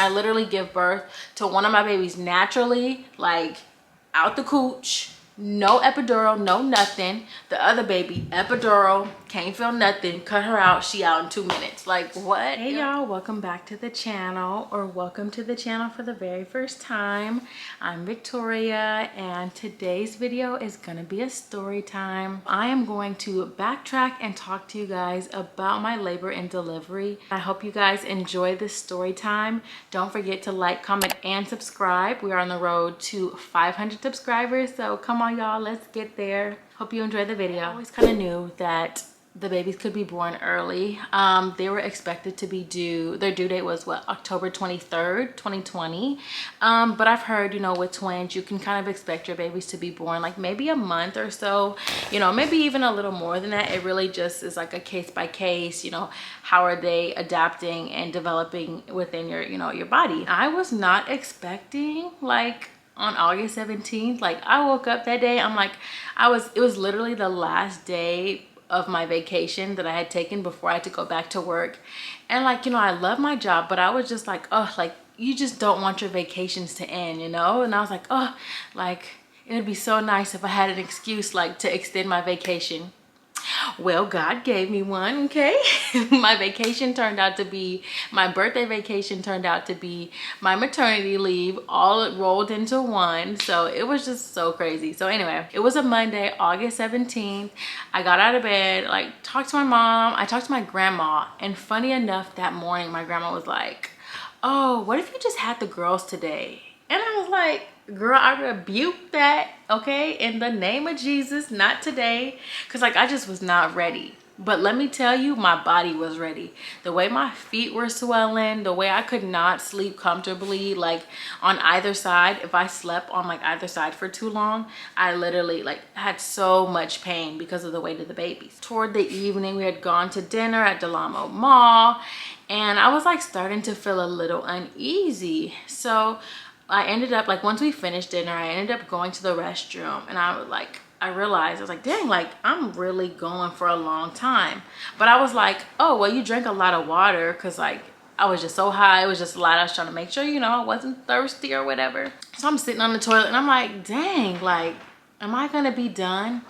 I literally give birth to one of my babies naturally, like out the cooch, no epidural, no nothing. The other baby, epidural, can't feel nothing, cut her out, she out in 2 minutes. Like, what? Hey y'all, welcome back to the channel, or welcome to the channel for the very first time. I'm Victoria, and today's video is gonna be a story time. I am going to backtrack and talk to you guys about my labor and delivery. I hope you guys enjoy this story time. Don't forget to like, comment, and subscribe. We are on the road to 500 subscribers, so come on y'all, let's get there. Hope you enjoy the video. I always kind of knew that the babies could be born early. They were expected to be due, their due date was what, October 23rd, 2020. But I've heard, you know, with twins, you can kind of expect your babies to be born like maybe a month or so, you know, maybe even a little more than that. It really just is like a case by case, you know, how are they adapting and developing within your, you know, your body. I was not expecting like on August 17th, like I woke up that day, I'm like, it was literally the last day of my vacation that I had taken before I had to go back to work. And like, you know, I love my job, but I was just like, oh, like you just don't want your vacations to end, you know? And I was like, oh, like it would be so nice if I had an excuse like to extend my vacation. Well, God gave me one, okay? My vacation turned out to be, my birthday vacation turned out to be my maternity leave, all rolled into one. So it was just so crazy. So anyway, it was a Monday, August 17th. I got out of bed, like talked to my mom. I talked to my grandma. And funny enough, that morning, my grandma was like, oh, what if you just had the girls today? And I was like, girl, I rebuke that, okay, in the name of Jesus, not today, because like I just was not ready. But let me tell you, my body was ready. The way my feet were swelling, the way I could not sleep comfortably, like on either side. If I slept on like either side for too long, I literally like had so much pain because of the weight of the babies. Toward the evening, we had gone to dinner at Delamo Mall, and I was like starting to feel a little uneasy. So I ended up, like once we finished dinner, I ended up going to the restroom, and I realized, I was like, dang, like I'm really going for a long time. But I was like, oh, well, you drank a lot of water, because like I was just so high. It was just a lot. I was trying to make sure, you know, I wasn't thirsty or whatever. So I'm sitting on the toilet and I'm like, dang, like, am I gonna be done?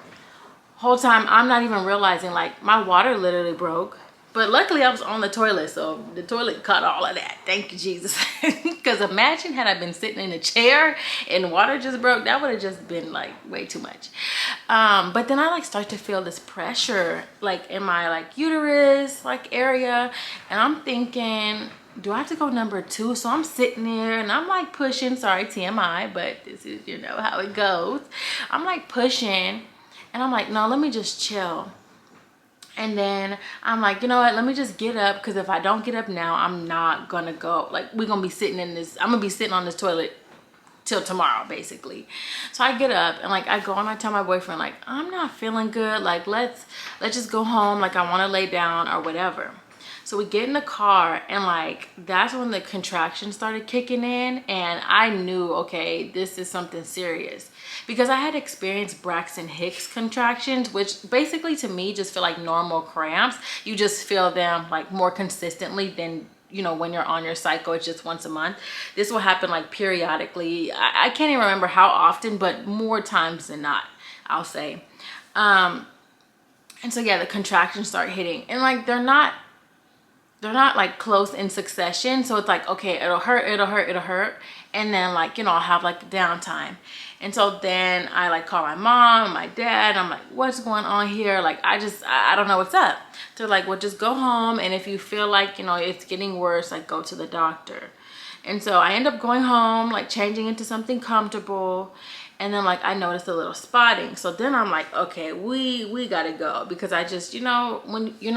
Whole time I'm not even realizing like my water literally broke. But luckily I was on the toilet, so the toilet caught all of that. Thank you, Jesus. Because imagine had I been sitting in a chair and water just broke, that would have just been like way too much. But then I like start to feel this pressure like in my like uterus like area, and I'm thinking, do I have to go number 2? So I'm sitting there and I'm like pushing, sorry TMI, but this is, you know, how it goes. I'm like pushing and I'm like, no, let me just chill. And then I'm like, you know what, let me just get up, because if I don't get up now, I'm not gonna go, like we're gonna be sitting in this, I'm gonna be sitting on this toilet till tomorrow basically. So I get up and like I go and I tell my boyfriend like, I'm not feeling good, like let's just go home, like I want to lay down or whatever. So we get in the car, and like that's when the contractions started kicking in, and I knew, okay, this is something serious, because I had experienced Braxton Hicks contractions, which basically to me just feel like normal cramps. You just feel them like more consistently than, you know, when you're on your cycle, it's just once a month. This will happen like periodically. I can't even remember how often, but more times than not, I'll say. And so yeah, the contractions start hitting, and like they're not like close in succession. So it's like, okay, it'll hurt, and then like, you know, I'll have like downtime. And so then I like call my mom, my dad, I'm like, what's going on here? Like I don't know what's up. They're like, well, just go home, and if you feel like, you know, it's getting worse, like go to the doctor. And so I end up going home, like changing into something comfortable, and then like I noticed a little spotting. So then I'm like, okay, we gotta go, because I just, you know, when you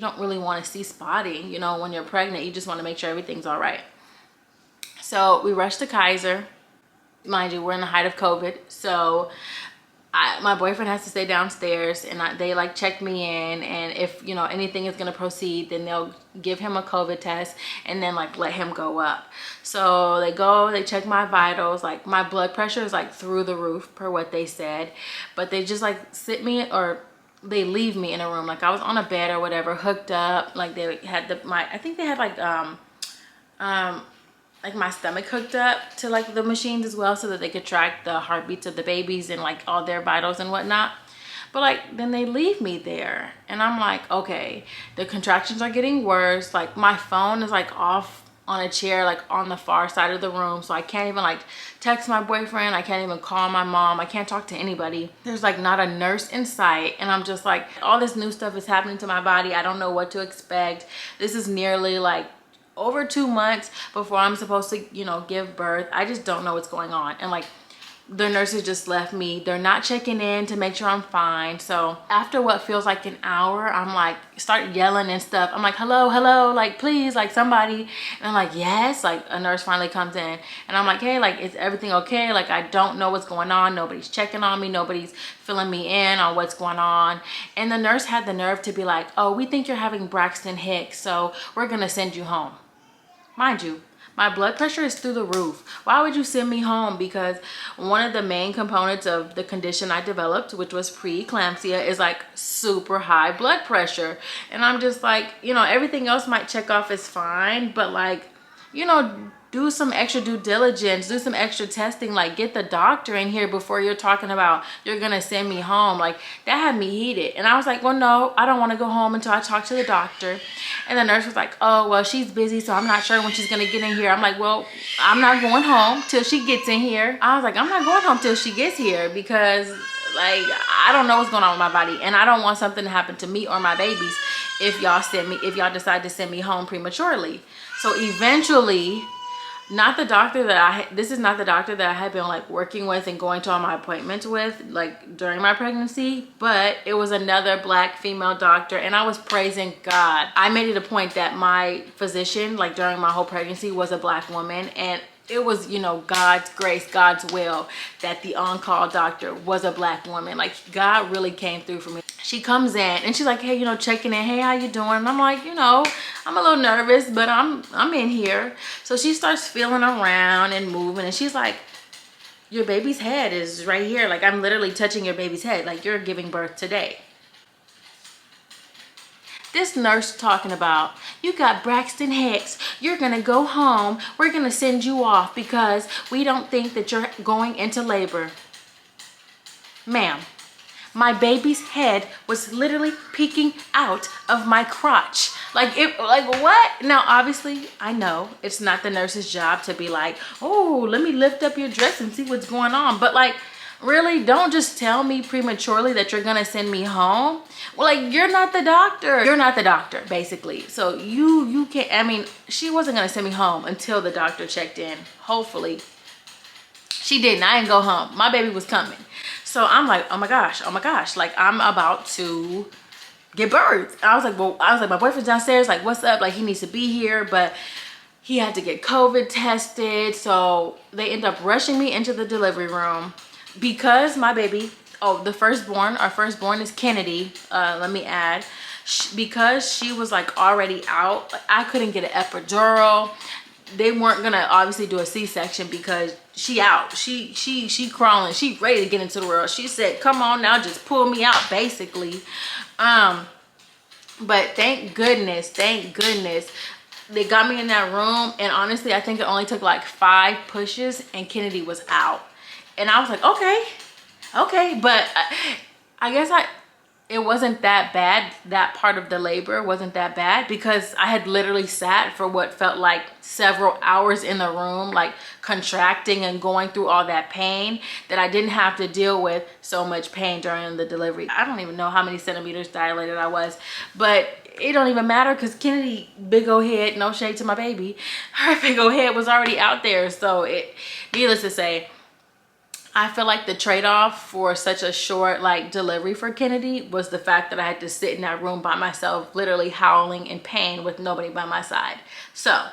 don't really want to see spotting, you know, when you're pregnant, you just want to make sure everything's all right. So we rushed to Kaiser. Mind you, we're in the height of COVID, so my boyfriend has to stay downstairs, and they like check me in, and if, you know, anything is going to proceed, then they'll give him a COVID test and then like let him go up. So they check my vitals, like my blood pressure is like through the roof per what they said, but they just like they leave me in a room, like I was on a bed or whatever, hooked up, like they had I think they had like like my stomach hooked up to like the machines as well, so that they could track the heartbeats of the babies and like all their vitals and whatnot. But like then they leave me there and I'm like, okay, the contractions are getting worse. Like my phone is like off on a chair, like on the far side of the room, so I can't even like text my boyfriend, I can't even call my mom, I can't talk to anybody. There's like not a nurse in sight, and I'm just like, all this new stuff is happening to my body. I don't know what to expect. This is nearly like over 2 months before I'm supposed to, you know, give birth. I just don't know what's going on. And like the nurses just left me. They're not checking in to make sure I'm fine. So after what feels like an hour, I'm like, start yelling and stuff. I'm like, hello, hello, like please, like somebody. And I'm like, yes. Like a nurse finally comes in and I'm like, hey, like is everything okay? Like I don't know what's going on. Nobody's checking on me. Nobody's filling me in on what's going on. And the nurse had the nerve to be like, oh, we think you're having Braxton Hicks, so we're gonna send you home. Mind you, my blood pressure is through the roof. Why would you send me home? Because one of the main components of the condition I developed, which was preeclampsia, is like super high blood pressure. And I'm just like, you know, everything else might check off as fine, but like, you know, do some extra due diligence, do some extra testing, like get the doctor in here before you're talking about you're gonna send me home. Like that had me heated. And I was like, well, no, I don't want to go home until I talk to the doctor. And the nurse was like, oh, well, she's busy, so I'm not sure when she's gonna get in here. I'm like, well, I'm not going home till she gets in here. I was like, I'm not going home till she gets here, because like I don't know what's going on with my body, and I don't want something to happen to me or my babies if y'all decide to send me home prematurely. So eventually, this is not the doctor that I had been like working with and going to all my appointments with like during my pregnancy, but it was another Black female doctor, and I was praising God. I made it a point that my physician, like during my whole pregnancy, was a Black woman, and it was, you know, God's grace, God's will that the on-call doctor was a Black woman. Like God really came through for me. She comes in and she's like, hey, you know, checking in. Hey, how you doing? And I'm like, you know, I'm a little nervous, but I'm in here. So she starts feeling around and moving, and she's like, your baby's head is right here. Like I'm literally touching your baby's head. Like you're giving birth today. This nurse talking about, you got Braxton Hicks, you're gonna go home, we're gonna send you off because we don't think that you're going into labor. Ma'am, my baby's head was literally peeking out of my crotch. Like what? Now, obviously, I know it's not the nurse's job to be like, oh, let me lift up your dress and see what's going on. But like, really, don't just tell me prematurely that you're gonna send me home. Well, like, you're not the doctor. You're not the doctor, basically. So you can't, I mean, she wasn't gonna send me home until the doctor checked in. Hopefully. She didn't. I didn't go home. My baby was coming. So I'm like, oh my gosh, like I'm about to give birth. I was like, my boyfriend's downstairs, like, what's up? Like, he needs to be here, but he had to get COVID tested. So they end up rushing me into the delivery room because my baby, our firstborn is Kennedy, let me add. Because she was like already out, I couldn't get an epidural. They weren't gonna obviously do a C-section because she out. She crawling. She ready to get into the world. She said, come on now, just pull me out, basically. But thank goodness, they got me in that room. And honestly, I think it only took like 5 pushes and Kennedy was out. And I was like, okay. But I guess it wasn't that bad. That part of the labor wasn't that bad because I had literally sat for what felt like several hours in the room, like contracting and going through all that pain, that I didn't have to deal with so much pain during the delivery. I don't even know how many centimeters dilated I was, but it don't even matter because Kennedy, big old head, no shade to my baby, her big old head was already out there. So needless to say, I feel like the trade-off for such a short like delivery for Kennedy was the fact that I had to sit in that room by myself, literally howling in pain with nobody by my side. So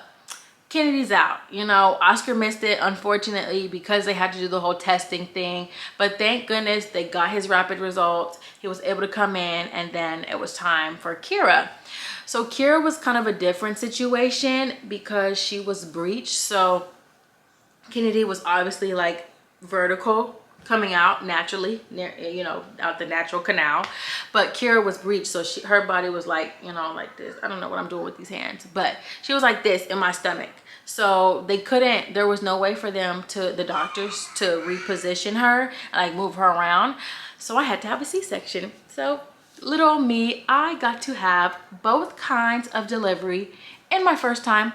Kennedy's out. You know, Oscar missed it, unfortunately, because they had to do the whole testing thing. But thank goodness they got his rapid results. He was able to come in, and then it was time for Kira. So Kira was kind of a different situation because she was breeched. So Kennedy was obviously like vertical coming out naturally, you know, out the natural canal, but Kira was breeched, so her body was like, you know, like this. I don't know what I'm doing with these hands, but she was like this in my stomach. So they couldn't, there was no way for them to, the doctors, to reposition her, like move her around. So I had to have a C-section. So little old me, I got to have both kinds of delivery in my first time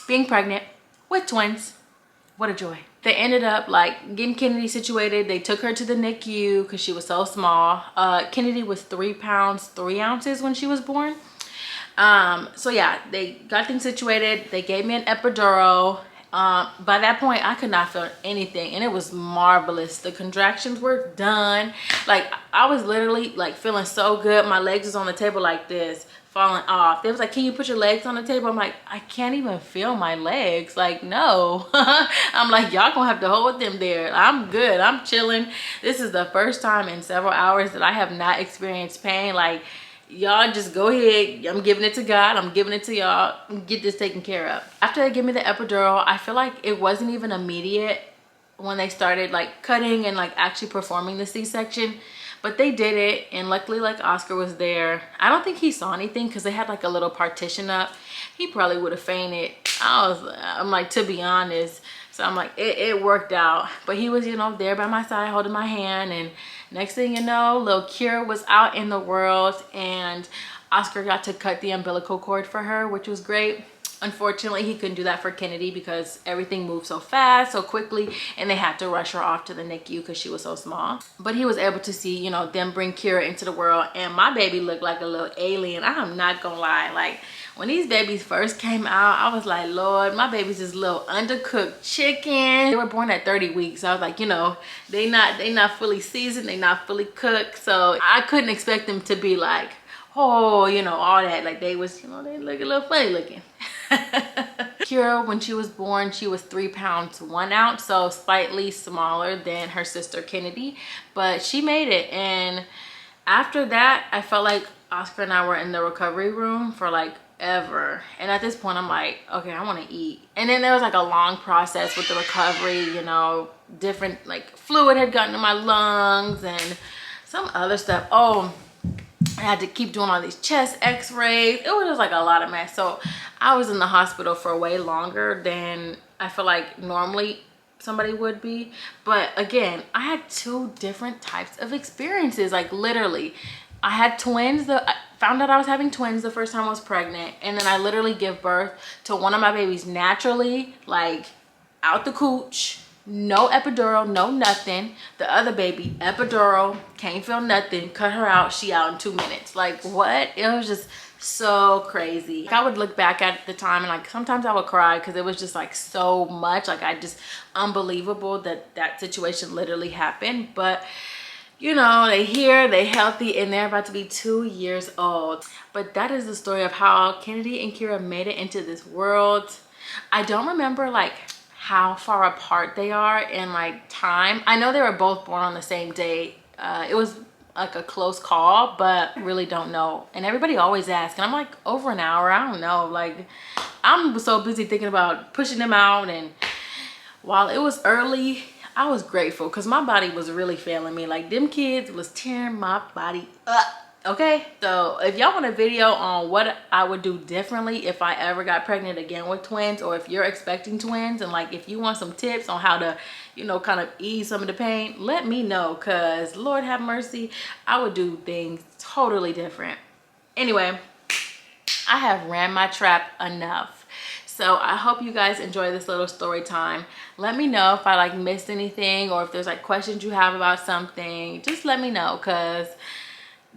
being pregnant with twins. What a joy. They ended up like getting Kennedy situated. They took her to the NICU because she was so small. Kennedy was 3 pounds 3 ounces when she was born. So yeah, they got things situated. They gave me an epidural. By that point I could not feel anything, and it was marvelous. The contractions were done. Like I was literally like feeling so good. My legs was on the table like this, falling off. They was like, can you put your legs on the table? I'm like, I can't even feel my legs. Like, no. I'm like, y'all gonna have to hold them there. I'm good, I'm chilling. This is the first time in several hours that I have not experienced pain. Like, y'all just go ahead. I'm giving it to God. I'm giving it to y'all. Get this taken care of. After they give me the epidural, I feel like it wasn't even immediate when they started like cutting and like actually performing the C-section. But they did it, and luckily like Oscar was there. I don't think he saw anything because they had like a little partition up. He probably would have fainted. I'm like, to be honest. So I'm like, it worked out. But he was, you know, there by my side holding my hand, and next thing you know, little Kira was out in the world, and Oscar got to cut the umbilical cord for her, which was great. Unfortunately, he couldn't do that for Kennedy because everything moved so fast, so quickly, and they had to rush her off to the NICU because she was so small. But he was able to see, you know, them bring Kira into the world, and my baby looked like a little alien. I'm not gonna lie. Like, when these babies first came out, I was like, Lord, my baby's this little undercooked chicken. They were born at 30 weeks. So I was like, you know, they not fully seasoned, they not fully cooked. So I couldn't expect them to be like, oh, you know, all that. Like, they was, you know, they look a little funny looking. Kira, when she was born, she was 3 pounds 1 ounce, so slightly smaller than her sister Kennedy, but she made it. And after that, I felt like Oscar and I were in the recovery room for like ever. And at this point, I'm like, okay, I want to eat. And then there was like a long process with the recovery, you know, different like fluid had gotten in my lungs and some other stuff. Oh, I had to keep doing all these chest x-rays. It was just like a lot of mess. So I was in the hospital for way longer than I feel like normally somebody would be. But again, I had 2 different types of experiences. Like, literally, I had twins. I found out I was having twins the first time I was pregnant, and then I literally give birth to one of my babies naturally, like out the cooch. No epidural, no nothing. The other baby, epidural, can't feel nothing, cut her out, she out in 2 minutes. Like, what? It was just so crazy. Like, I would look back at the time and like sometimes I would cry because it was just like so much. Like, I just, unbelievable that that situation literally happened. But you know, they here, they healthy, and they're about to be 2 years old. But that is the story of how Kennedy and Kira made it into this world. I don't remember like how far apart they are in like time. I know they were both born on the same day. It was like a close call, but I really don't know. And everybody always asks, and I'm like, over an hour, I don't know. Like, I'm so busy thinking about pushing them out, and while it was early, I was grateful because my body was really failing me. Like, them kids was tearing my body up. Okay, so if y'all want a video on what I would do differently if I ever got pregnant again with twins, or if you're expecting twins, and like if you want some tips on how to, you know, kind of ease some of the pain, let me know, because Lord have mercy, I would do things totally different. Anyway, I have ran my trap enough. So I hope you guys enjoy this little story time. Let me know if I like missed anything, or if there's like questions you have about something. Just let me know, because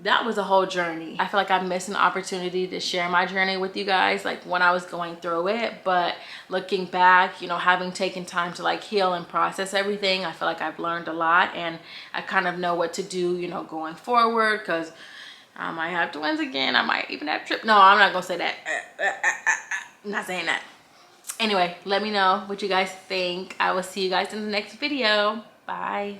that was a whole journey. I feel like I missed an opportunity to share my journey with you guys, like when I was going through it. But looking back, you know, having taken time to like heal and process everything, I feel like I've learned a lot, and I kind of know what to do, you know, going forward, because I might have twins again. I might even have trips. No, I'm not gonna say that. I'm not saying that. Anyway, let me know what you guys think. I will see you guys in the next video. Bye.